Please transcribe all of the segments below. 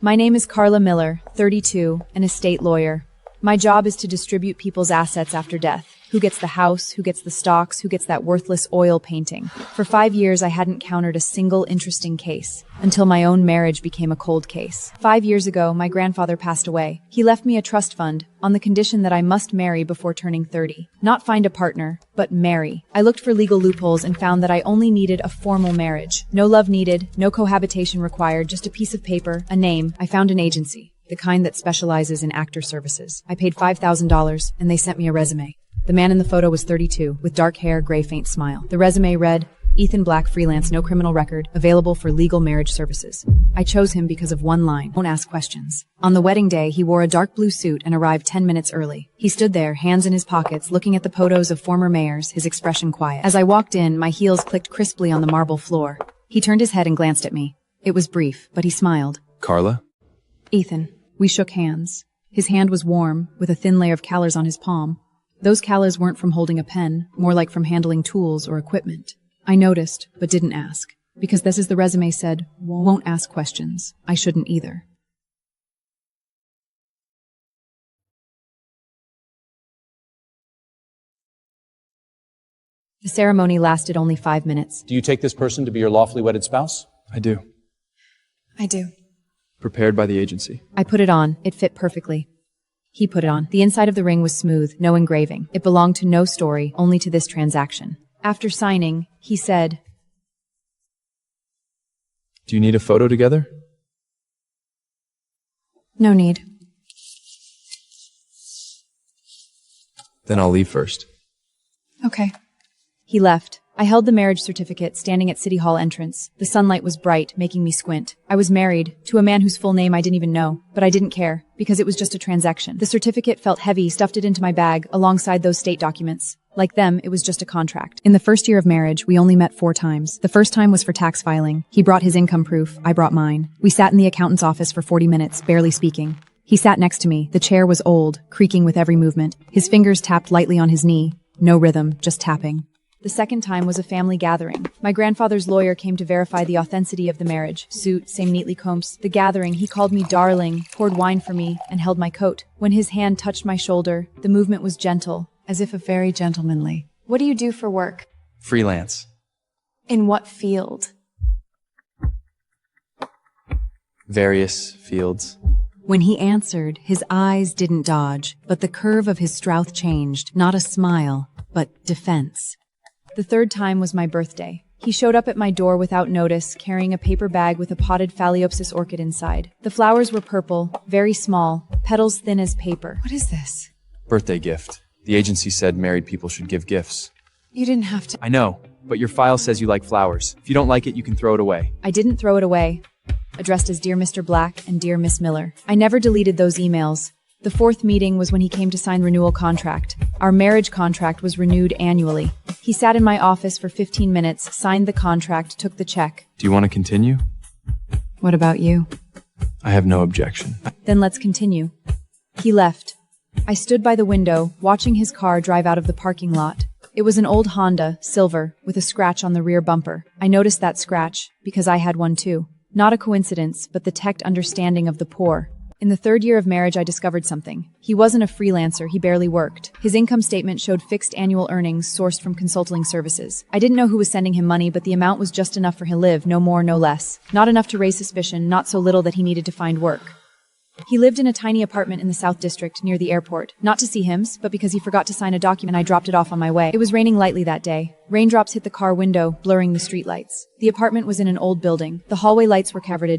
My name is Carla Miller, 32, an estate lawyer. My job is to distribute people's assets after death. Who gets the house, who gets the stocks, who gets that worthless oil painting. For 5 years, I hadn't countered a single interesting case, until my own marriage became a cold case. 5 years ago, my grandfather passed away. He left me a trust fund, on the condition that I must marry before turning 30. Not find a partner, but marry. I looked for legal loopholes and found that I only needed a formal marriage. No love needed, no cohabitation required, just a piece of paper, a name. I found an agency, the kind that specializes in actor services. I paid $5,000, and they sent me a resume. The man in the photo was 32, with dark hair, gray faint smile. The resume read, Ethan Black, freelance, no criminal record, available for legal marriage services. I chose him because of one line, don't ask questions. On the wedding day, he wore a dark blue suit and arrived 10 minutes early. He stood there, hands in his pockets, looking at the photos of former mayors, his expression quiet. As I walked in, my heels clicked crisply on the marble floor. He turned his head and glanced at me. It was brief, but he smiled. Carla? Ethan. We shook hands. His hand was warm, with a thin layer of calluses on his palm. Those calluses weren't from holding a pen, more like from handling tools or equipment. I noticed, but didn't ask. Because this is the resume said, won't ask questions. I shouldn't either. The ceremony lasted only 5 minutes. Do you take this person to be your lawfully wedded spouse? I do. I do. Prepared by the agency. I put it on. It fit perfectly. He put it on. The inside of the ring was smooth, no engraving. It belonged to no story, only to this transaction. After signing, he said, Do you need a photo together? No need. Then I'll leave first. Okay. He left. I held the marriage certificate, standing at City Hall entrance. The sunlight was bright, making me squint. I was married, to a man whose full name I didn't even know, but I didn't care, because it was just a transaction. The certificate felt heavy, stuffed it into my bag, alongside those state documents. Like them, it was just a contract. In the first year of marriage, we only met 4 times. The first time was for tax filing. He brought his income proof, I brought mine. We sat in the accountant's office for 40 minutes, barely speaking. He sat next to me. The chair was old, creaking with every movement. His fingers tapped lightly on his knee. No rhythm, just tapping. The second time was a family gathering. My grandfather's lawyer came to verify the authenticity of the marriage. Suit, same neatly combed. The gathering, he called me darling, poured wine for me, and held my coat. When his hand touched my shoulder, the movement was gentle, as if a very gentlemanly. What do you do for work? Freelance. In what field? Various fields. When he answered, his eyes didn't dodge, but the curve of his mouth changed, not a smile, but defense. The third time was my birthday. He showed up at my door without notice, carrying a paper bag with a potted phalaenopsis orchid inside. The flowers were purple, very small, petals thin as paper. What is this? Birthday gift. The agency said married people should give gifts. You didn't have to. I know, but your file says you like flowers. If you don't like it, you can throw it away. I didn't throw it away. Addressed as Dear Mr. Black and Dear Miss Miller. I never deleted those emails. The 4th meeting was when he came to sign renewal contract. Our marriage contract was renewed annually. He sat in my office for 15 minutes, signed the contract, took the check. Do you want to continue? What about you? I have no objection. Then let's continue. He left. I stood by the window, watching his car drive out of the parking lot. It was an old Honda, silver, with a scratch on the rear bumper. I noticed that scratch, because I had one too. Not a coincidence, but the tech understanding of the poor. In the 3rd year of marriage, I discovered something. He wasn't a freelancer, he barely worked. His income statement showed fixed annual earnings sourced from consulting services. I didn't know who was sending him money, but the amount was just enough for him to live, no more, no less. Not enough to raise suspicion, not so little that he needed to find work. He lived in a tiny apartment in the South District, near the airport. Not to see him, but because he forgot to sign a document, I dropped it off on my way. It was raining lightly that day. Raindrops hit the car window, blurring the streetlights. The apartment was in an old building. The hallway lights were covered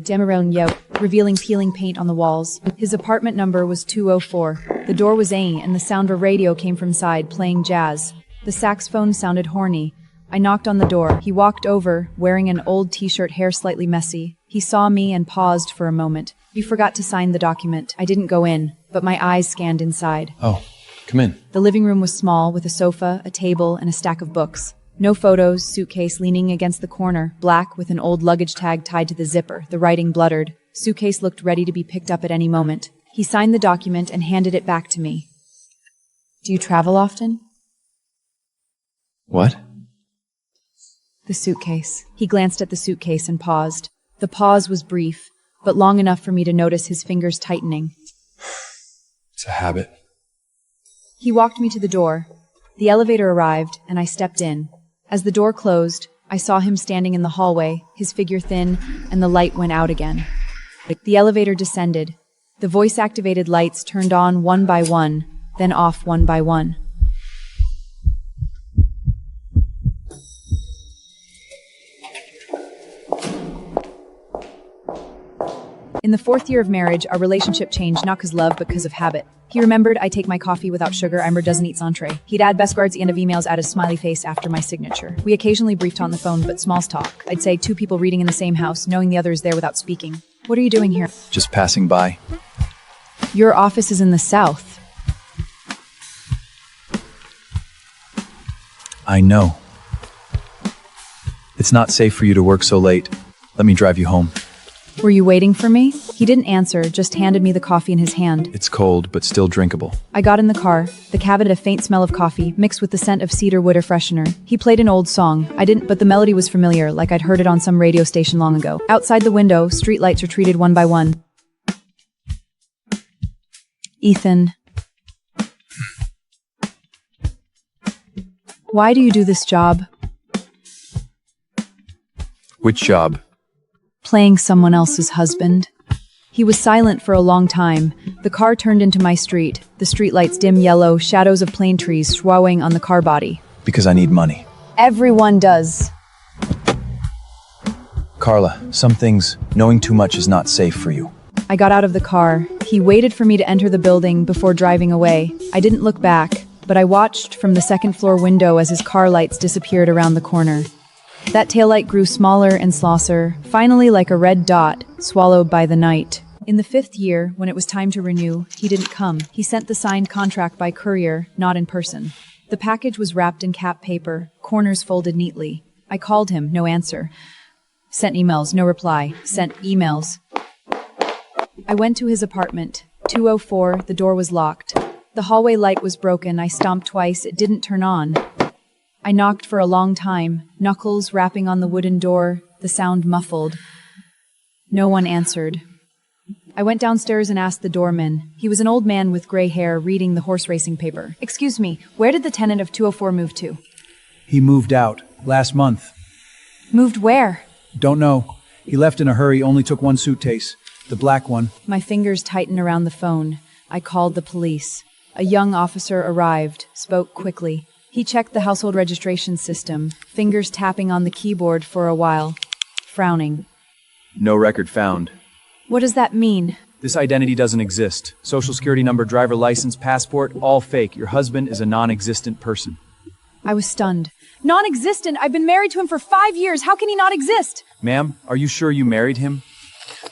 revealing peeling paint on the walls. His apartment number was 204. The door was and the sound of a radio came from inside, playing jazz. The saxophone sounded horny. I knocked on the door. He walked over, wearing an old t-shirt, hair slightly messy. He saw me and paused for a moment. You forgot to sign the document. I didn't go in, but my eyes scanned inside. Oh, come in. The living room was small, with a sofa, a table, and a stack of books. No photos, suitcase leaning against the corner, black with an old luggage tag tied to the zipper, the writing blurred. Suitcase looked ready to be picked up at any moment. He signed the document and handed it back to me. Do you travel often? What? The suitcase. He glanced at the suitcase and paused. The pause was brief. but long enough for me to notice his fingers tightening. It's a habit. He walked me to the door. The elevator arrived, and I stepped in. As the door closed, I saw him standing in the hallway, his figure thin, and the light went out again. The elevator descended. The voice-activated lights turned on one by one, then off one by one. In the 4th year of marriage, our relationship changed not because love, but because of habit. He remembered I take my coffee without sugar, Imber doesn't eat entree. He'd add best regards at the end of emails, add a smiley face after my signature. We occasionally briefed on the phone, but small talk. I'd say 2 people reading in the same house, knowing the other is there without speaking. What are you doing here? Just passing by. Your office is in the south. I know. It's not safe for you to work so late. Let me drive you home. Were you waiting for me? He didn't answer, just handed me the coffee in his hand. It's cold, but still drinkable. I got in the car. The cab had a faint smell of coffee, mixed with the scent of cedar wood air freshener. He played an old song. I didn't, but the melody was familiar, like I'd heard it on some radio station long ago. Outside the window, streetlights retreated one by one. Ethan. Why do you do this job? Which job? Playing someone else's husband. He was silent for a long time. The car turned into my street. The streetlights dim yellow, shadows of plane trees swallowing on the car body. Because I need money. Everyone does. Carla, some things, knowing too much is not safe for you. I got out of the car. He waited for me to enter the building before driving away. I didn't look back, but I watched from the 2nd floor window as his car lights disappeared around the corner. That taillight grew smaller and slosser, finally like a red dot, swallowed by the night. In the 5th year, when it was time to renew, he didn't come. He sent the signed contract by courier, not in person. The package was wrapped in cap paper, corners folded neatly. I called him, no answer. Sent emails, no reply. Sent emails. I went to his apartment. 204, the door was locked. The hallway light was broken. I stomped twice, it didn't turn on. I knocked for a long time, knuckles rapping on the wooden door, the sound muffled. No one answered. I went downstairs and asked the doorman. He was an old man with gray hair reading the horse racing paper. Excuse me, where did the tenant of 204 move to? He moved out last month. Moved where? Don't know. He left in a hurry, only took one suitcase. The black one. My fingers tightened around the phone. I called the police. A young officer arrived, spoke quickly. He checked the household registration system, fingers tapping on the keyboard for a while, frowning. No record found. What does that mean? This identity doesn't exist. Social security number, driver license, passport, all fake. Your husband is a non-existent person. I was stunned. Non-existent? I've been married to him for 5 years. How can he not exist? Ma'am, are you sure you married him?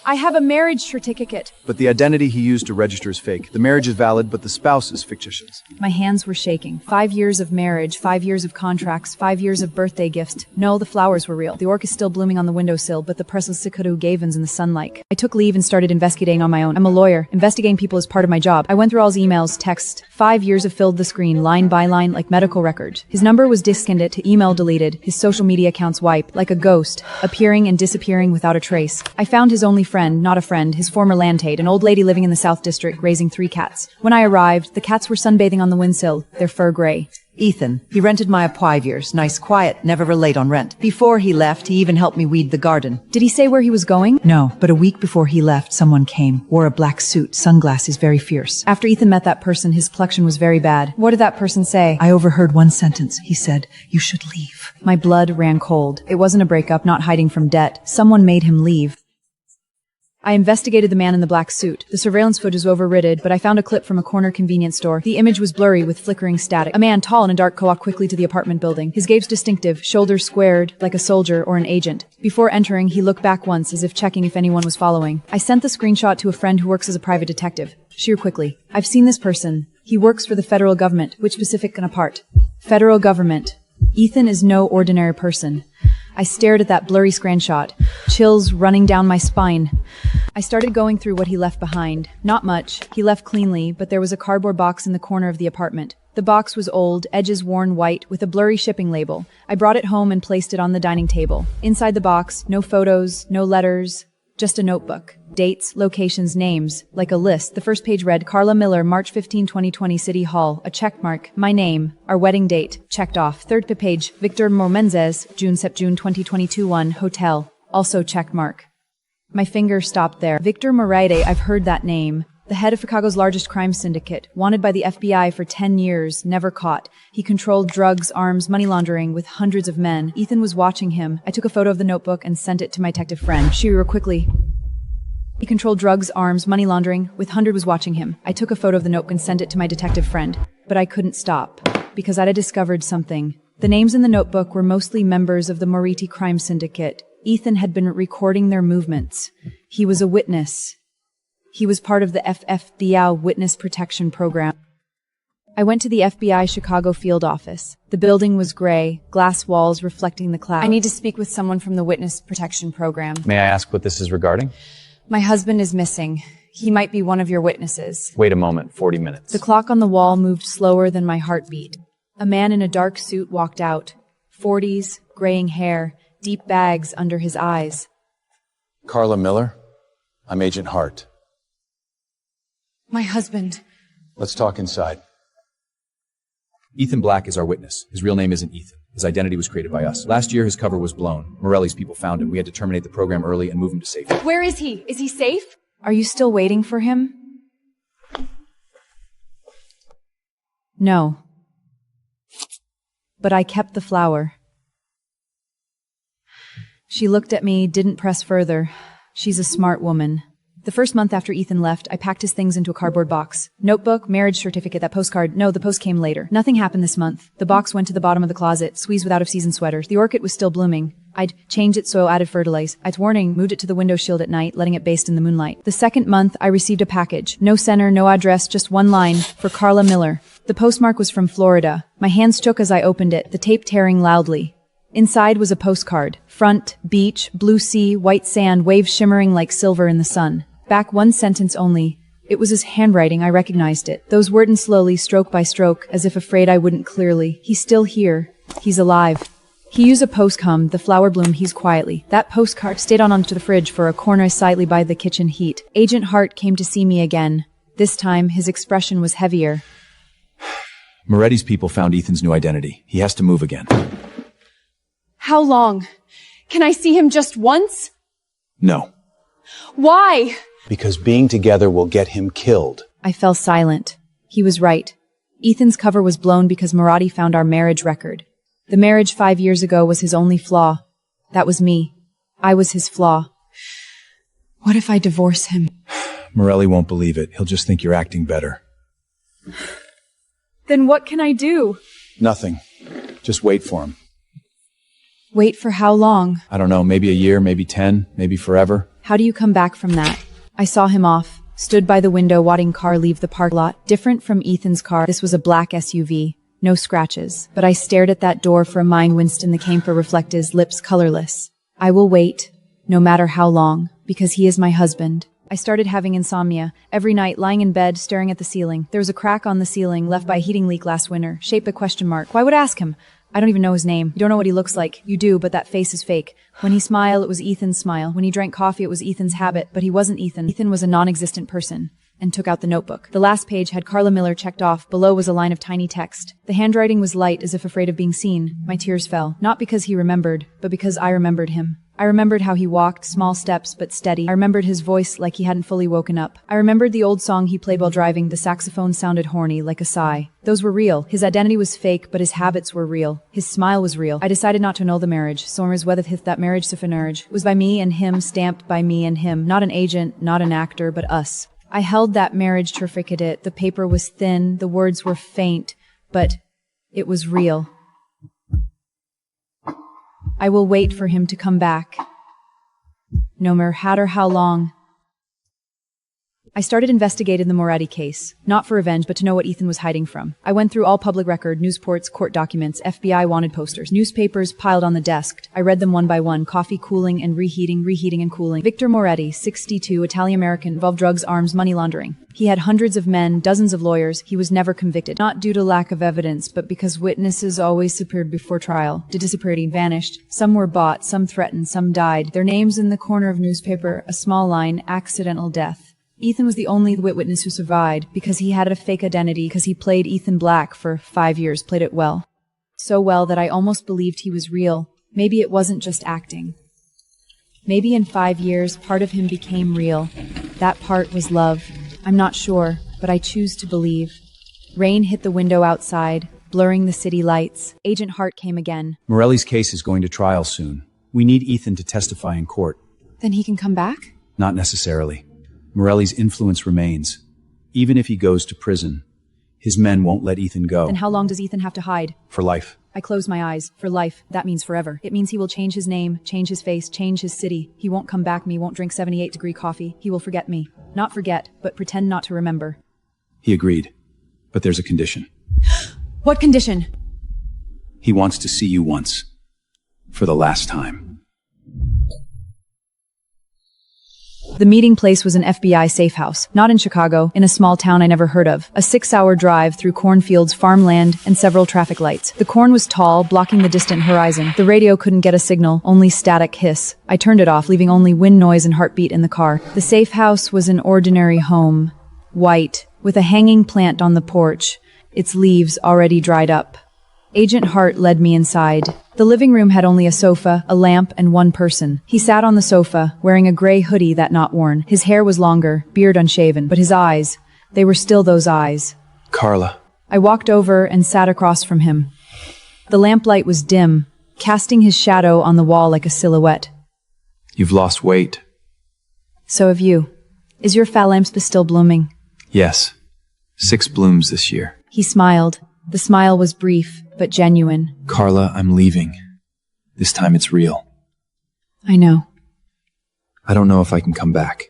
I have a marriage certificate. But the identity he used to register is fake. The marriage is valid, but the spouse is fictitious. My hands were shaking. 5 years of marriage, 5 years of contracts, 5 years of birthday gifts. No, the flowers were real. The orchid is still blooming on the windowsill, but the Paralyzed gavens in the sunlight. I took leave and started investigating on my own. I'm a lawyer. Investigating people is part of my job. I went through all his emails, texts. 5 years have filled the screen, line by line, like medical records. His number was disconnected to email deleted, his social media accounts wiped, like a ghost, appearing and disappearing without a trace. I found his only friend, not a friend, his former landlady, an old lady living in the South District, raising 3 cats. When I arrived, the cats were sunbathing on the windsill, their fur gray. Ethan. He rented my 5 years. Nice, quiet, never relate on rent. Before he left, he even helped me weed the garden. Did he say where he was going? No, but a week before he left, someone came, wore a black suit, sunglasses, very fierce. After Ethan met that person, his complexion was very bad. What did that person say? I overheard one sentence. He said, "You should leave." My blood ran cold. It wasn't a breakup, not hiding from debt. Someone made him leave. I investigated the man in the black suit. The surveillance footage was overridden, but I found a clip from a corner convenience store. The image was blurry with flickering static. A man, tall in a dark coat, walked quickly to the apartment building. His gaze distinctive, shoulders squared, like a soldier or an agent. Before entering, he looked back once, as if checking if anyone was following. I sent the screenshot to a friend who works as a private detective. Sheer quickly. I've seen this person. He works for the federal government. Which specific and apart? Federal government. Ethan is no ordinary person. I stared at that blurry screenshot, chills running down my spine. I started going through what he left behind. Not much. He left cleanly, but there was a cardboard box in the corner of the apartment. The box was old, edges worn white, with a blurry shipping label. I brought it home and placed it on the dining table. Inside the box, no photos, no letters, Just a notebook. Dates, locations, names, like a list. The first page read, Carla Miller, March 15, 2020, City Hall. A check mark. My name. Our wedding date. Checked off. Third page, Victor Momenzes, June 2022 1, Hotel. Also check mark. My finger stopped there. Victor Moretti, I've heard that name. The head of Chicago's largest crime syndicate, wanted by the FBI for 10 years, never caught. He controlled drugs, arms, money laundering with hundreds of men. Ethan was watching him. I took a photo of the notebook and sent it to my detective friend. She wrote quickly. He controlled drugs, arms, money laundering with hundred was watching him. I took a photo of the notebook and sent it to my detective friend. But I couldn't stop, because I'd discovered something. The names in the notebook were mostly members of the Moretti crime syndicate. Ethan had been recording their movements. He was a witness. He was part of the FFDL Witness Protection Program. I went to the FBI Chicago field office. The building was gray, glass walls reflecting the clouds. I need to speak with someone from the Witness Protection Program. May I ask what this is regarding? My husband is missing. He might be one of your witnesses. Wait a moment, 40 minutes. The clock on the wall moved slower than my heartbeat. A man in a dark suit walked out. 40s, graying hair, deep bags under his eyes. Carla Miller, I'm Agent Hart. My husband. Let's talk inside. Ethan Black is our witness. His real name isn't Ethan. His identity was created by us. Last year, his cover was blown. Morelli's people found him. We had to terminate the program early and move him to safety. Where is he? Is he safe? Are you still waiting for him? No. But I kept the flower. She looked at me, didn't press further. She's a smart woman. The first month after Ethan left, I packed his things into a cardboard box. Notebook, marriage certificate, that postcard. No, the post came later. Nothing happened this month. The box went to the bottom of the closet, squeezed with out-of-season sweaters. The orchid was still blooming. I'd changed its soil, added fertilize. I'd warning, moved it to the window shield at night, letting it baste in the moonlight. The second month, I received a package. No sender, no address, just one line. For Carla Miller. The postmark was from Florida. My hands shook as I opened it, the tape tearing loudly. Inside was a postcard. Front, beach, blue sea, white sand, waves shimmering like silver in the sun. Back one sentence only. It was his handwriting, I recognized it. Those words slowly, stroke by stroke, as if afraid I wouldn't clearly. He's still here. He's alive. He used a postcard, the flower bloom, he's quietly. That postcard stayed on onto the fridge for a corner slightly by the kitchen heat. Agent Hart came to see me again. This time, his expression was heavier. Moretti's people found Ethan's new identity. He has to move again. How long? Can I see him just once? No. Why? Because being together will get him killed. I fell silent. He was right. Ethan's cover was blown because Moretti found our marriage record. The marriage 5 years ago was his only flaw. That was me. I was his flaw. What if I divorce him? Morelli won't believe it. He'll just think you're acting better. Then what can I do? Nothing. Just wait for him. Wait for how long? I don't know, maybe a year, maybe 10, maybe forever. How do you come back from that? I saw him off, stood by the window watching car leave the park lot. Different from Ethan's car, this was a black SUV. No scratches. But I stared at that door for a mind Winston the camphor reflect his lips colorless. I will wait, no matter how long, because he is my husband. I started having insomnia. Every night, lying in bed, staring at the ceiling. There was a crack on the ceiling left by a heating leak last winter, shaped a question mark. Why would I ask him? I don't even know his name. You don't know what he looks like. You do, but that face is fake. When he smiled, it was Ethan's smile. When he drank coffee, it was Ethan's habit, but he wasn't Ethan. Ethan was a non-existent person. And took out the notebook. The last page had Carla Miller checked off. Below was a line of tiny text. The handwriting was light, as if afraid of being seen. My tears fell. Not because he remembered, but because I remembered him. I remembered how he walked, small steps, but steady. I remembered his voice like he hadn't fully woken up. I remembered the old song he played while driving. The saxophone sounded horny, like a sigh. Those were real. His identity was fake, but his habits were real. His smile was real. I decided not to annul the marriage. Somers weatheth that marriage marriage was by me and him, stamped by me and him. Not an agent, not an actor, but us. I held that marriage certificate. The paper was thin, the words were faint, but it was real. I will wait for him to come back. No matter how long. I started investigating the Moretti case, not for revenge, but to know what Ethan was hiding from. I went through all public record, news reports, court documents, FBI wanted posters, newspapers piled on the desk. I read them one by one, coffee cooling and reheating, reheating and cooling. Victor Moretti, 62, Italian-American, involved drugs, arms, money laundering. He had hundreds of men, dozens of lawyers. He was never convicted, not due to lack of evidence, but because witnesses always disappeared before trial. Disappeared, vanished. Some were bought, some threatened, some died. Their names in the corner of newspaper, a small line, accidental death. Ethan was the only witness who survived because he had a fake identity, because he played Ethan Black for 5 years, played it well. So well that I almost believed he was real. Maybe it wasn't just acting. Maybe in 5 years, part of him became real. That part was love. I'm not sure, but I choose to believe. Rain hit the window outside, blurring the city lights. Agent Hart came again. Morelli's case is going to trial soon. We need Ethan to testify in court. Then he can come back? Not necessarily. Morelli's influence remains. Even if he goes to prison, his men won't let Ethan go. Then how long does Ethan have to hide? For life. I close my eyes. For life. That means forever. It means he will change his name, change his face, change his city. He won't come back. Me won't drink 78-degree coffee. He will forget me. Not forget, but pretend not to remember. He agreed. But there's a condition. What condition? He wants to see you once. For the last time. The meeting place was an FBI safe house, not in Chicago, in a small town I never heard of. A 6-hour drive through cornfields, farmland, and several traffic lights. The corn was tall, blocking the distant horizon. The radio couldn't get a signal, only static hiss. I turned it off, leaving only wind noise and heartbeat in the car. The safe house was an ordinary home. White, with a hanging plant on the porch, its leaves already dried up. Agent Hart led me inside. The living room had only a sofa, a lamp, and one person. He sat on the sofa, wearing a gray hoodie that not worn. His hair was longer, beard unshaven, but his eyes, they were still those eyes. Carla. I walked over and sat across from him. The lamplight was dim, casting his shadow on the wall like a silhouette. You've lost weight. So have you. Is your phalampspis still blooming? Yes. 6 blooms this year. He smiled. The smile was brief, but genuine. Carla, I'm leaving. This time it's real. I know. I don't know if I can come back.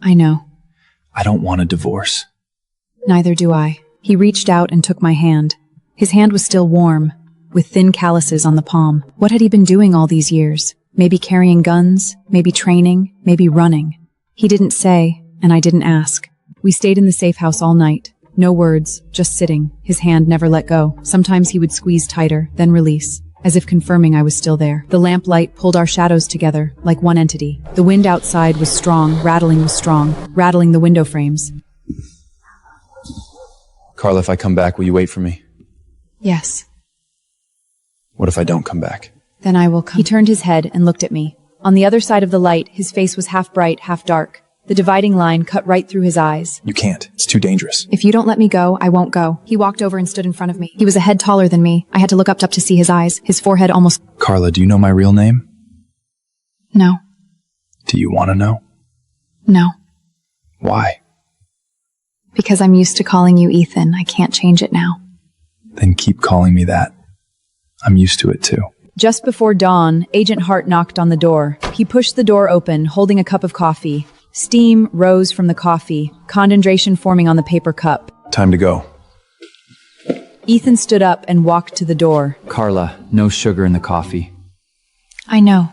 I know. I don't want a divorce. Neither do I. He reached out and took my hand. His hand was still warm, with thin calluses on the palm. What had he been doing all these years? Maybe carrying guns, maybe training, maybe running. He didn't say, and I didn't ask. We stayed in the safe house all night. No words, just sitting. His hand never let go. Sometimes he would squeeze tighter, then release, as if confirming I was still there. The lamplight pulled our shadows together, like one entity. The wind outside was strong, rattling the window frames. Carla, if I come back, will you wait for me? Yes. What if I don't come back? Then I will come. He turned his head and looked at me. On the other side of the light, his face was half bright, half dark. The dividing line cut right through his eyes. You can't. It's too dangerous. If you don't let me go, I won't go. He walked over and stood in front of me. He was a head taller than me. I had to look up to see his eyes. His forehead almost... Carla, do you know my real name? No. Do you want to know? No. Why? Because I'm used to calling you Ethan. I can't change it now. Then keep calling me that. I'm used to it too. Just before dawn, Agent Hart knocked on the door. He pushed the door open, holding a cup of coffee. Steam rose from the coffee, condensation forming on the paper cup. Time to go. Ethan stood up and walked to the door. Carla, no sugar in the coffee. I know.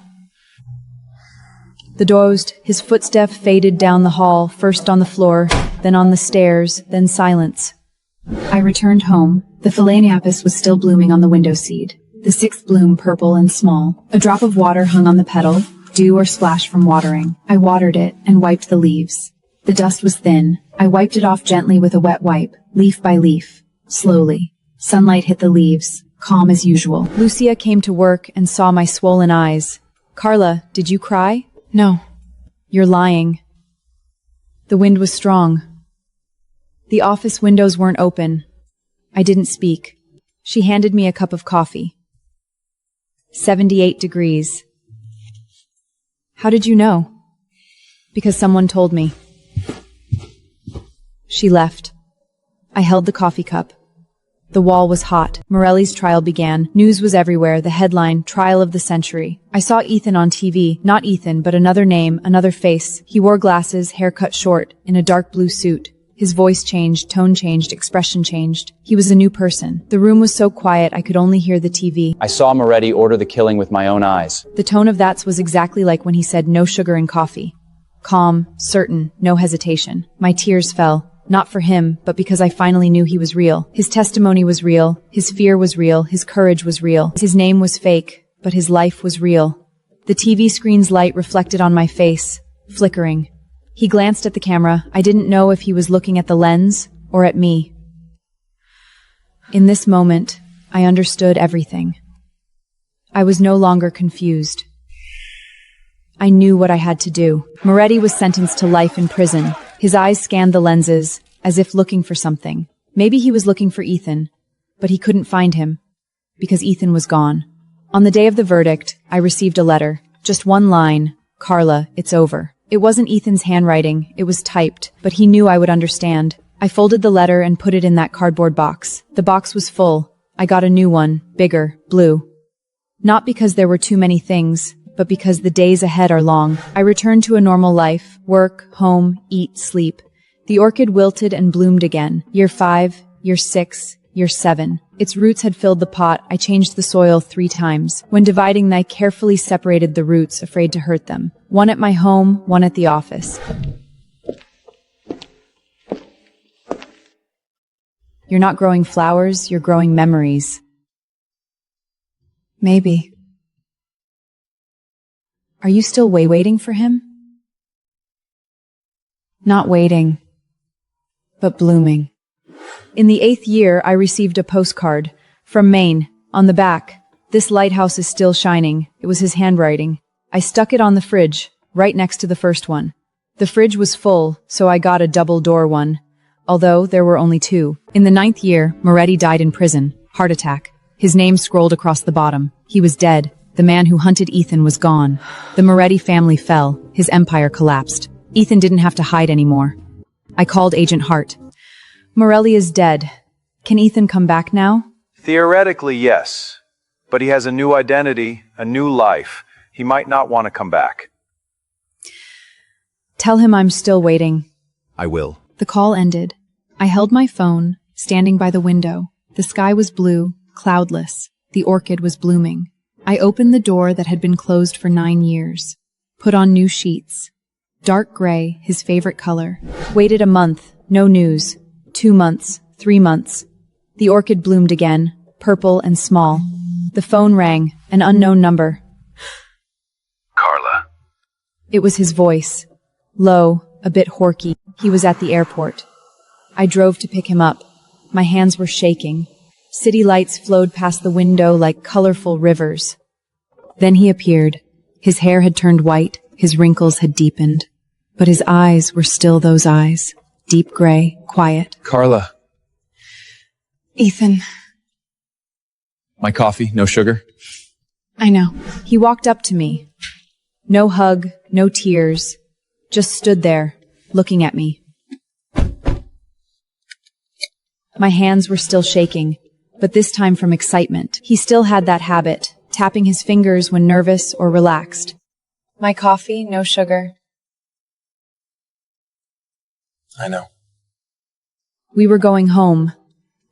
The door closed. His footstep faded down the hall, first on the floor, then on the stairs, then silence. I returned home. The phalaenopsis was still blooming on the window seat. The 6th bloom purple and small. A drop of water hung on the petal. Dew or splash from watering. I watered it and wiped the leaves. The dust was thin. I wiped it off gently with a wet wipe, leaf by leaf. Slowly. Sunlight hit the leaves, calm as usual. Lucia came to work and saw my swollen eyes. Carla, did you cry? No. You're lying. The wind was strong. The office windows weren't open. I didn't speak. She handed me a cup of coffee. 78 degrees. How did you know? Because someone told me. She left. I held the coffee cup. The wall was hot. Morelli's trial began. News was everywhere. The headline, Trial of the Century. I saw Ethan on TV. Not Ethan, but another name, another face. He wore glasses, hair cut short, in a dark blue suit. His voice changed, tone changed, expression changed. He was a new person. The room was so quiet I could only hear the TV. I saw Moretti order the killing with my own eyes. The tone of that was exactly like when he said no sugar in coffee. Calm, certain, no hesitation. My tears fell. Not for him, but because I finally knew he was real. His testimony was real. His fear was real. His courage was real. His name was fake, but his life was real. The TV screen's light reflected on my face, flickering. He glanced at the camera. I didn't know if he was looking at the lens or at me. In this moment, I understood everything. I was no longer confused. I knew what I had to do. Moretti was sentenced to life in prison. His eyes scanned the lenses, as if looking for something. Maybe he was looking for Ethan, but he couldn't find him, because Ethan was gone. On the day of the verdict, I received a letter. Just one line, Carla, it's over. It wasn't Ethan's handwriting, it was typed, but he knew I would understand. I folded the letter and put it in that cardboard box. The box was full. I got a new one, bigger, blue. Not because there were too many things, but because the days ahead are long. I returned to a normal life, work, home, eat, sleep. The orchid wilted and bloomed again. Year 5, year 6, year 7. Its roots had filled the pot. I changed the soil 3 times. When dividing, I carefully separated the roots, afraid to hurt them. One at my home, one at the office. You're not growing flowers, you're growing memories. Maybe. Are you still waiting for him? Not waiting, but blooming. In the 8th year, I received a postcard from Maine. On the back, this lighthouse is still shining. It was his handwriting. I stuck it on the fridge, right next to the first one. The fridge was full, so I got a double-door one, although there were only 2. In the 9th year, Moretti died in prison, heart attack. His name scrolled across the bottom. He was dead. The man who hunted Ethan was gone. The Moretti family fell. His empire collapsed. Ethan didn't have to hide anymore. I called Agent Hart. Morelli is dead. Can Ethan come back now? Theoretically, yes. But he has a new identity, a new life. He might not want to come back. Tell him I'm still waiting. I will. The call ended. I held my phone, standing by the window. The sky was blue, cloudless. The orchid was blooming. I opened the door that had been closed for 9 years. Put on new sheets. Dark gray, his favorite color. Waited a month, no news. 2 months, 3 months. The orchid bloomed again, purple and small. The phone rang, an unknown number. Carla. It was his voice. Low, a bit horky. He was at the airport. I drove to pick him up. My hands were shaking. City lights flowed past the window like colorful rivers. Then he appeared. His hair had turned white, his wrinkles had deepened. But his eyes were still those eyes. Deep gray, quiet. Carla. Ethan. My coffee, no sugar? I know. He walked up to me. No hug, no tears. Just stood there, looking at me. My hands were still shaking, but this time from excitement. He still had that habit, tapping his fingers when nervous or relaxed. My coffee, no sugar. I know. We were going home.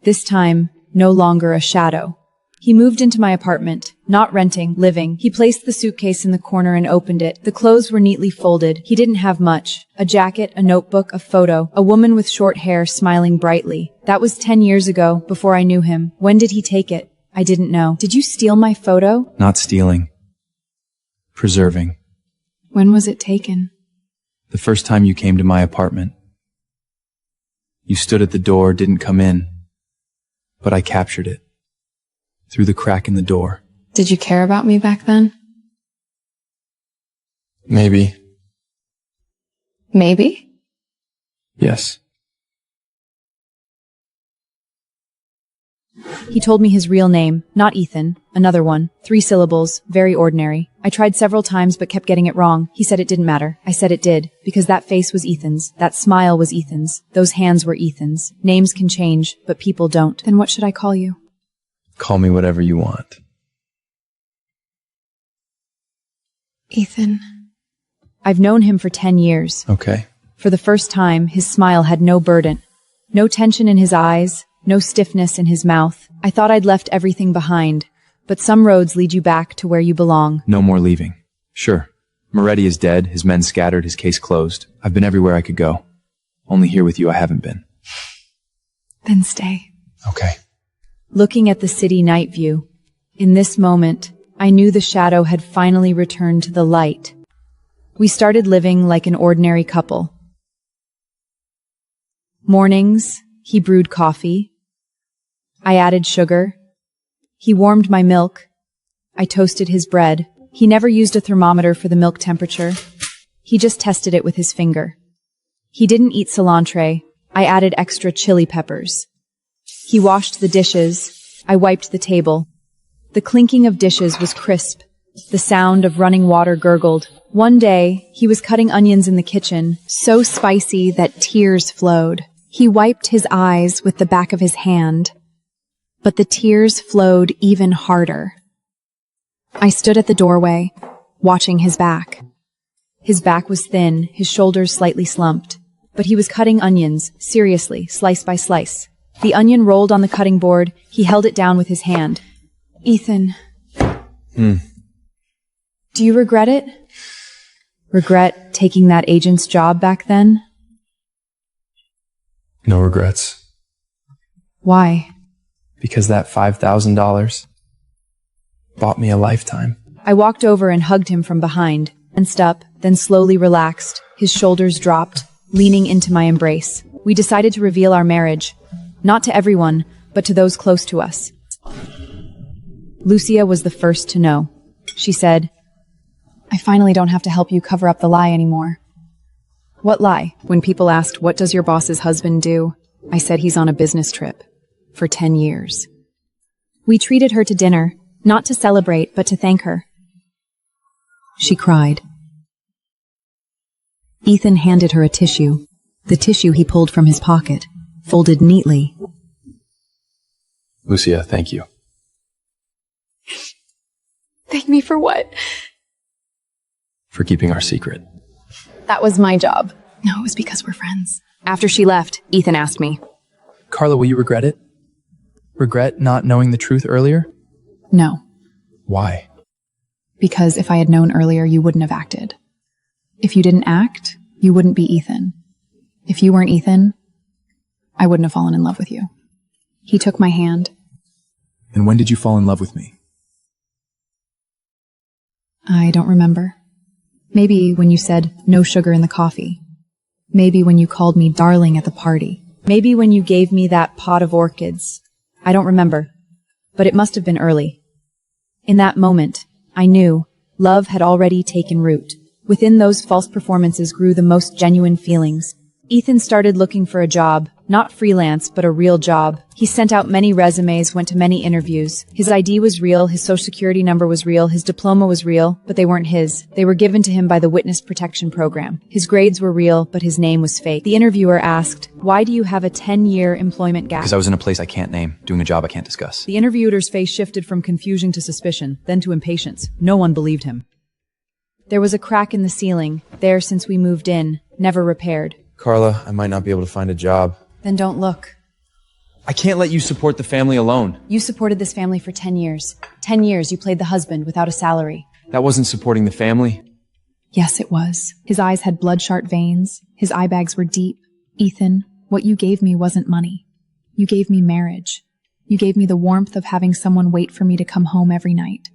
This time, no longer a shadow. He moved into my apartment, not renting, living. He placed the suitcase in the corner and opened it. The clothes were neatly folded. He didn't have much. A jacket, a notebook, a photo, a woman with short hair smiling brightly. That was 10 years ago, before I knew him. When did he take it? I didn't know. Did you steal my photo? Not stealing. Preserving. When was it taken? The first time you came to my apartment. You stood at the door, didn't come in. But I captured it. Through the crack in the door. Did you care about me back then? Maybe. Maybe? Yes. He told me his real name, not Ethan, another one, 3 syllables, very ordinary. I tried several times but kept getting it wrong. He said it didn't matter. I said it did, because that face was Ethan's, that smile was Ethan's, those hands were Ethan's. Names can change, but people don't. Then what should I call you? Call me whatever you want. Ethan. I've known him for 10 years. Okay. For the first time, his smile had no burden. No tension in his eyes, no stiffness in his mouth. I thought I'd left everything behind, but some roads lead you back to where you belong. No more leaving. Sure. Moretti is dead, his men scattered, his case closed. I've been everywhere I could go. Only here with you I haven't been. Then stay. Okay. Looking at the city night view, in this moment, I knew the shadow had finally returned to the light. We started living like an ordinary couple. Mornings, he brewed coffee. I added sugar. He warmed my milk. I toasted his bread. He never used a thermometer for the milk temperature. He just tested it with his finger. He didn't eat cilantro. I added extra chili peppers. He washed the dishes. I wiped the table. The clinking of dishes was crisp. The sound of running water gurgled. One day, he was cutting onions in the kitchen, so spicy that tears flowed. He wiped his eyes with the back of his hand, but the tears flowed even harder. I stood at the doorway, watching his back. His back was thin, his shoulders slightly slumped, but he was cutting onions, seriously, slice by slice. The onion rolled on the cutting board. He held it down with his hand. Ethan. Do you regret it? Regret taking that agent's job back then? No regrets. Why? Because that $5,000 bought me a lifetime. I walked over and hugged him from behind, tensed up, then slowly relaxed. His shoulders dropped, leaning into my embrace. We decided to reveal our marriage, not to everyone, but to those close to us. Lucia was the first to know. She said, I finally don't have to help you cover up the lie anymore. What lie? When people asked, what does your boss's husband do? I said he's on a business trip. For 10 years. We treated her to dinner, not to celebrate, but to thank her. She cried. Ethan handed her a tissue. The tissue he pulled from his pocket, folded neatly. Lucia, thank you. Thank me for what? For keeping our secret. That was my job. No, it was because we're friends. After she left, Ethan asked me. Carla, will you regret it? Regret not knowing the truth earlier? No, Why? because if I had known earlier, you wouldn't have acted. If you didn't act, you wouldn't be Ethan. If you weren't Ethan, I wouldn't have fallen in love with you. He took my hand. And when did you fall in love with me? I don't remember. Maybe when you said no sugar in the coffee. Maybe when you called me darling at the party. Maybe when you gave me that pot of orchids. I don't remember, but it must have been early. In that moment, I knew love had already taken root. Within those false performances grew the most genuine feelings. Ethan started looking for a job, not freelance, but a real job. He sent out many resumes, went to many interviews. His ID was real, his social security number was real, his diploma was real, but they weren't his. They were given to him by the Witness Protection Program. His grades were real, but his name was fake. The interviewer asked, why do you have a 10-year employment gap? Because I was in a place I can't name, doing a job I can't discuss. The interviewer's face shifted from confusion to suspicion, then to impatience. No one believed him. There was a crack in the ceiling, there since we moved in, never repaired. Carla, I might not be able to find a job. Then don't look. I can't let you support the family alone. You supported this family for 10 years. 10 years you played the husband without a salary. That wasn't supporting the family. Yes, it was. His eyes had bloodshot veins. His eye bags were deep. Ethan, what you gave me wasn't money. You gave me marriage. You gave me the warmth of having someone wait for me to come home every night.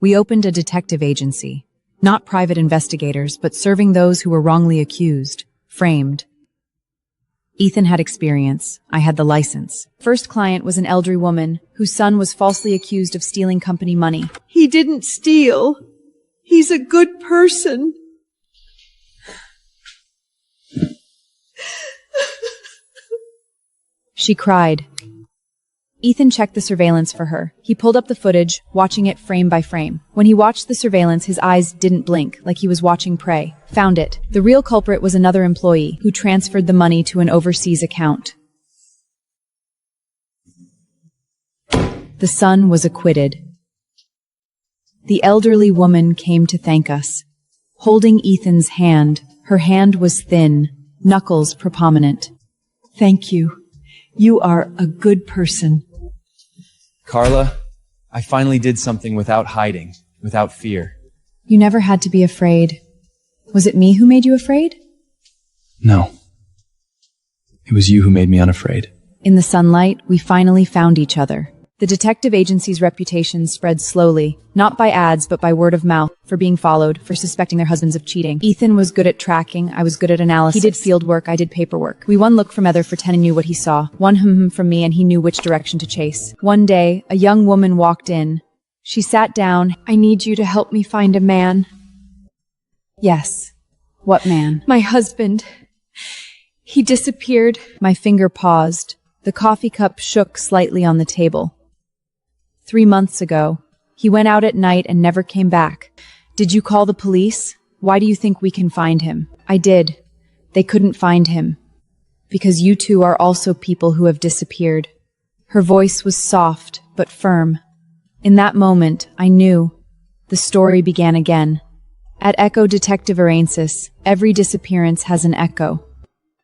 We opened a detective agency. Not private investigators, but serving those who were wrongly accused, framed. Ethan had experience. I had the license. First client was an elderly woman whose son was falsely accused of stealing company money. He didn't steal. He's a good person. She cried. Ethan checked the surveillance for her. He pulled up the footage, watching it frame by frame. When he watched the surveillance, his eyes didn't blink, like he was watching prey. Found it. The real culprit was another employee, who transferred the money to an overseas account. The son was acquitted. The elderly woman came to thank us. Holding Ethan's hand, her hand was thin, knuckles prominent. Thank you. You are a good person. Carla, I finally did something without hiding, without fear. You never had to be afraid. Was it me who made you afraid? No. It was you who made me unafraid. In the sunlight, we finally found each other. The detective agency's reputation spread slowly, not by ads but by word of mouth, for being followed, for suspecting their husbands of cheating. Ethan was good at tracking, I was good at analysis. He did field work, I did paperwork. We one looked from other for 10 and knew what he saw. One from me and he knew which direction to chase. One day, a young woman walked in. She sat down. I need you to help me find a man. Yes. What man? My husband. He disappeared. My finger paused. The coffee cup shook slightly on the table. 3 months ago. He went out at night and never came back. Did you call the police? Why do you think we can find him? I did. They couldn't find him. Because you two are also people who have disappeared. Her voice was soft, but firm. In that moment, I knew. The story began again. At Echo Detective Aransis, every disappearance has an echo.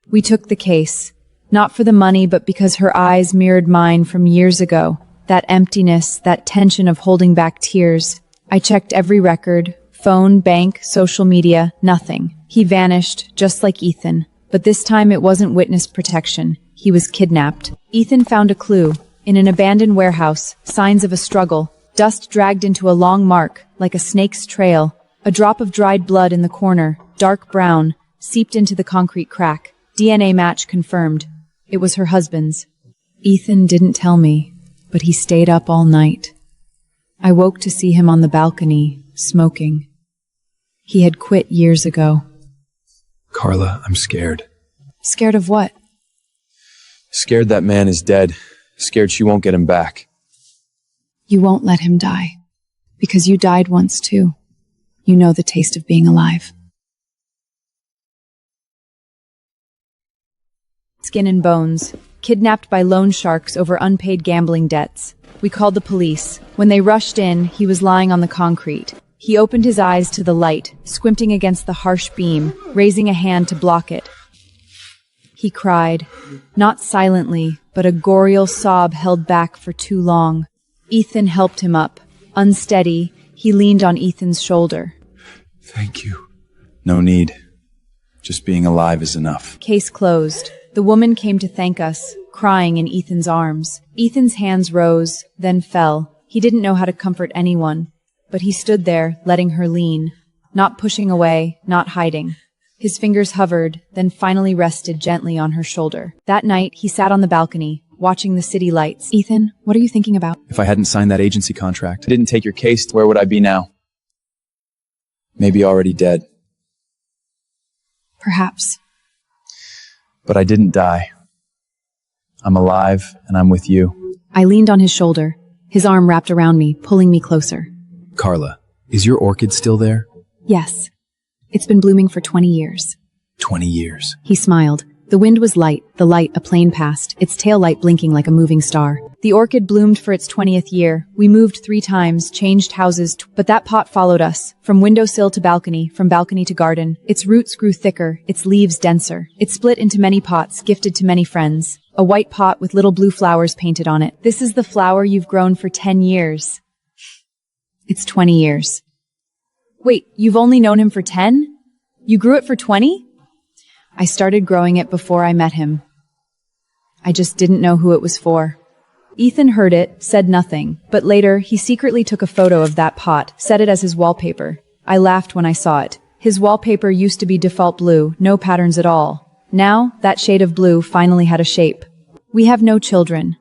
We took the case, not for the money, but because her eyes mirrored mine from years ago. That emptiness, that tension of holding back tears. I checked every record, phone, bank, social media, nothing. He vanished, just like Ethan. But this time it wasn't witness protection. He was kidnapped. Ethan found a clue. In an abandoned warehouse, signs of a struggle. Dust dragged into a long mark, like a snake's trail. A drop of dried blood in the corner, dark brown, seeped into the concrete crack. DNA match confirmed. It was her husband's. Ethan didn't tell me. But he stayed up all night. I woke to see him on the balcony, smoking. He had quit years ago. Carla, I'm scared. Scared of what? Scared that man is dead. Scared she won't get him back. You won't let him die. Because you died once too. You know the taste of being alive. Skin and bones. Kidnapped by loan sharks over unpaid gambling debts. We called the police. When they rushed in, he was lying on the concrete. He opened his eyes to the light, squinting against the harsh beam, raising a hand to block it. He cried, not silently, but a gorial sob held back for too long. Ethan helped him up. Unsteady, he leaned on Ethan's shoulder. Thank you. No need. Just being alive is enough. Case closed. The woman came to thank us, crying in Ethan's arms. Ethan's hands rose, then fell. He didn't know how to comfort anyone, but he stood there, letting her lean, not pushing away, not hiding. His fingers hovered, then finally rested gently on her shoulder. That night, he sat on the balcony, watching the city lights. Ethan, what are you thinking about? If I hadn't signed that agency contract, I didn't take your case, where would I be now? Maybe already dead. Perhaps. But I didn't die. I'm alive, and I'm with you. I leaned on his shoulder, his arm wrapped around me, pulling me closer. Carla, is your orchid still there? Yes. It's been blooming for 20 years. 20 years. He smiled. The wind was light, the light a plane passed, its tail light blinking like a moving star. The orchid bloomed for its 20th year. We moved 3 times, changed houses, but that pot followed us, from windowsill to balcony, from balcony to garden. Its roots grew thicker, its leaves denser. It split into many pots, gifted to many friends. A white pot with little blue flowers painted on it. This is the flower you've grown for 10 years. It's 20 years. Wait, you've only known him for 10? You grew it for 20? I started growing it before I met him. I just didn't know who it was for. Ethan heard it, said nothing, but later he secretly took a photo of that pot, set it as his wallpaper. I laughed when I saw it. His wallpaper used to be default blue, no patterns at all. Now, that shade of blue finally had a shape. We have no children.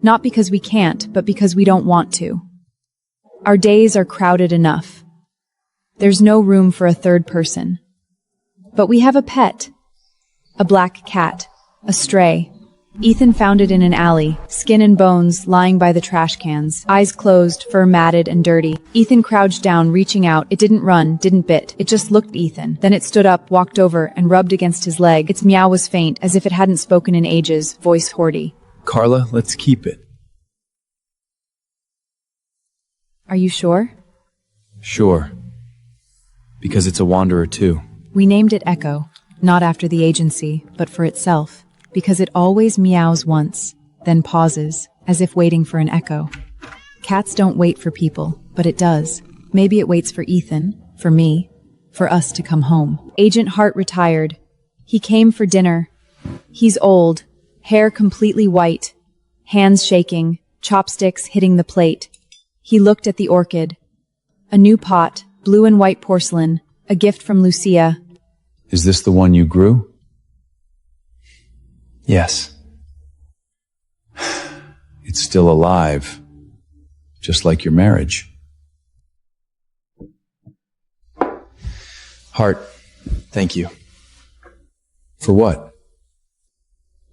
Not because we can't, but because we don't want to. Our days are crowded enough. There's no room for a third person. But we have a pet. A black cat. A stray. Ethan found it in an alley, skin and bones lying by the trash cans, eyes closed, fur matted and dirty. Ethan crouched down, reaching out. It didn't run, didn't bit. It just looked at Ethan. Then it stood up, walked over, and rubbed against his leg. Its meow was faint, as if it hadn't spoken in ages, voice hoardy. Carla, let's keep it. Are you sure? Sure. Because it's a wanderer too. We named it Echo, not after the agency, but for itself, because it always meows once, then pauses, as if waiting for an echo. Cats don't wait for people, but it does. Maybe it waits for Ethan, for me, for us to come home. Agent Hart retired. He came for dinner. He's old, hair completely white, hands shaking, chopsticks hitting the plate. He looked at the orchid. A new pot, blue and white porcelain, a gift from Lucia. Is this the one you grew? Yes. It's still alive. Just like your marriage. Hart, thank you. For what?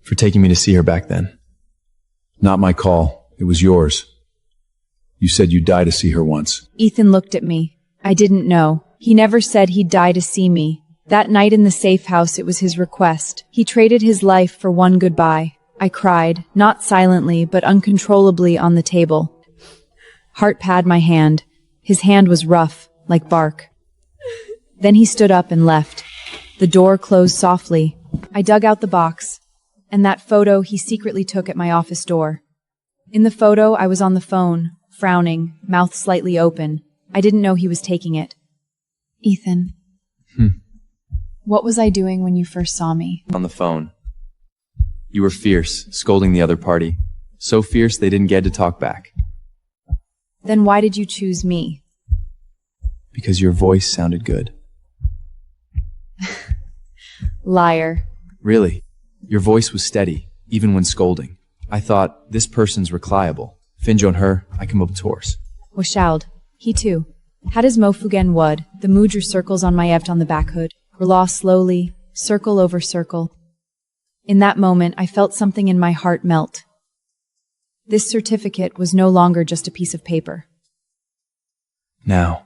For taking me to see her back then. Not my call. It was yours. You said you'd die to see her once. Ethan looked at me. I didn't know. He never said he'd die to see me. That night in the safe house, it was his request. He traded his life for one goodbye. I cried, not silently, but uncontrollably on the table. Hart patted my hand. His hand was rough, like bark. Then he stood up and left. The door closed softly. I dug out the box, and that photo he secretly took at my office door. In the photo, I was on the phone, frowning, mouth slightly open. I didn't know he was taking it. Ethan. What was I doing when you first saw me? On the phone. You were fierce, scolding the other party. So fierce they didn't get to talk back. Then why did you choose me? Because your voice sounded good. Liar. Really? Your voice was steady, even when scolding. I thought, this person's recliable. Finge on her, I come up tours. Washoud. He too. Had his mofugen wud, the mudra circles on my evt on the back hood. Rela slowly, circle over circle. In that moment, I felt something in my heart melt. This certificate was no longer just a piece of paper. Now,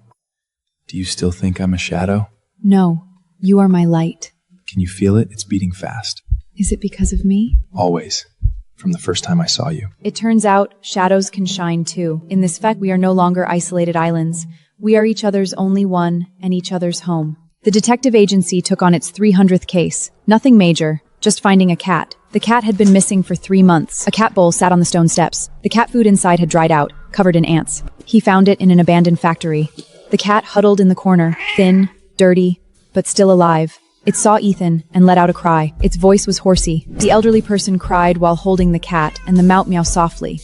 do you still think I'm a shadow? No, you are my light. Can you feel it? It's beating fast. Is it because of me? Always. From the first time I saw you. It turns out, shadows can shine too. In this fact, we are no longer isolated islands. We are each other's only one, and each other's home. The detective agency took on its 300th case. Nothing major, just finding a cat. The cat had been missing for 3 months. A cat bowl sat on the stone steps. The cat food inside had dried out, covered in ants. He found it in an abandoned factory. The cat huddled in the corner, thin, dirty, but still alive. It saw Ethan and let out a cry. Its voice was horsey. The elderly person cried while holding the cat, and the mouse meowed softly.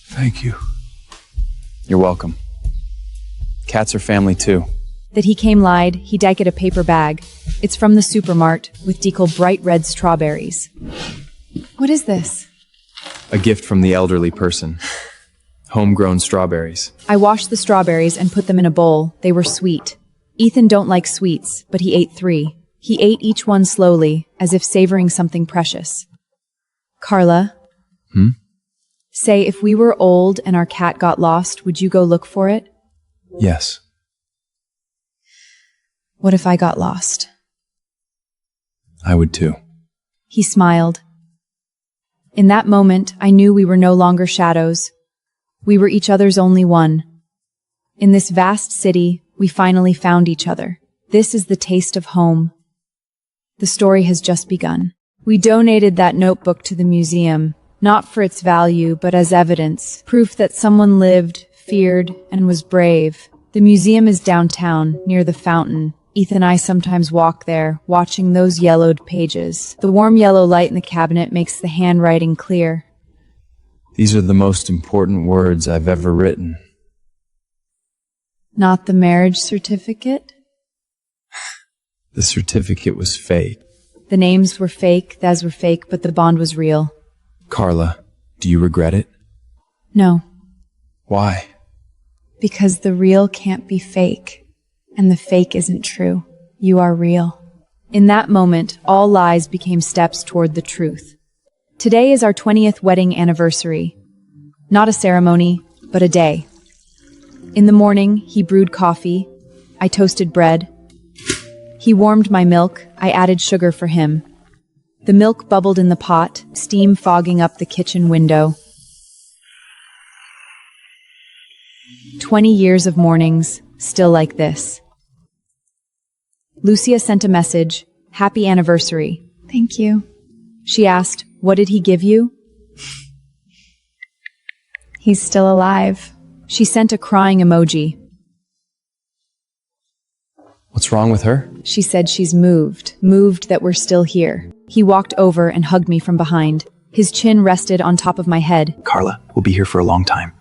Thank you. You're welcome. Cats are family too. That he came lied, he dike a paper bag. It's from the supermart, with decal bright red strawberries. What is this? A gift from the elderly person. Homegrown strawberries. I washed the strawberries and put them in a bowl. They were sweet. Ethan don't like sweets, but he ate 3. He ate each one slowly, as if savoring something precious. Carla? Say, if we were old and our cat got lost, would you go look for it? Yes. What if I got lost? I would too. He smiled. In that moment, I knew we were no longer shadows. We were each other's only one. In this vast city, we finally found each other. This is the taste of home. The story has just begun. We donated that notebook to the museum, not for its value, but as evidence, proof that someone lived, feared, and was brave. The museum is downtown, near the fountain. Ethan and I sometimes walk there, watching those yellowed pages. The warm yellow light in the cabinet makes the handwriting clear. These are the most important words I've ever written. Not the marriage certificate? The certificate was fake. The names were fake, those were fake, but the bond was real. Carla, do you regret it? No. Why? Because the real can't be fake, and the fake isn't true. You are real. In that moment, all lies became steps toward the truth. Today is our 20th wedding anniversary. Not a ceremony, but a day. In the morning, he brewed coffee. I toasted bread. He warmed my milk. I added sugar for him. The milk bubbled in the pot, steam fogging up the kitchen window. 20 years of mornings, still like this. Lucia sent a message, "Happy anniversary." Thank you. She asked, "What did he give you?" He's still alive. She sent a crying emoji. What's wrong with her? She said she's moved that we're still here. He walked over and hugged me from behind. His chin rested on top of my head. Carla, we'll be here for a long time.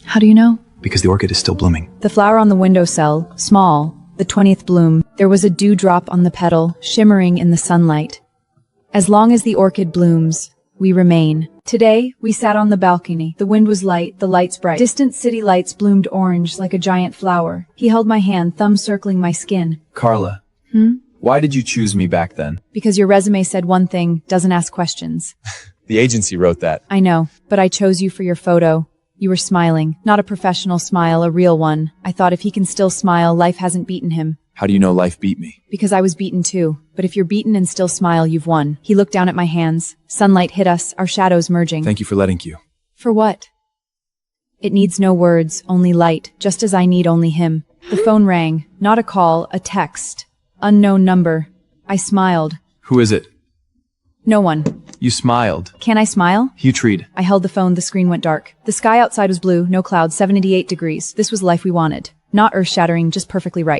How do you know? Because the orchid is still blooming. The flower on the windowsill, small, the 20th bloom. There was a dewdrop on the petal, shimmering in the sunlight. As long as the orchid blooms, we remain. Today, we sat on the balcony. The wind was light, the lights bright. Distant city lights bloomed orange like a giant flower. He held my hand, thumb circling my skin. Carla. Why did you choose me back then? Because your resume said one thing, doesn't ask questions. The agency wrote that. I know, but I chose you for your photo. You were smiling. Not a professional smile, a real one. I thought if he can still smile, life hasn't beaten him. How do you know life beat me? Because I was beaten too. But if you're beaten and still smile, you've won. He looked down at my hands. Sunlight hit us, our shadows merging. Thank you for letting you. For what? It needs no words, only light, just as I need only him. The phone rang. Not a call, a text. Unknown number. I smiled. Who is it? No one. You smiled. Can I smile? Putrid. I held the phone, the screen went dark. The sky outside was blue, no clouds, 78 degrees. This was life we wanted. Not earth-shattering, just perfectly right.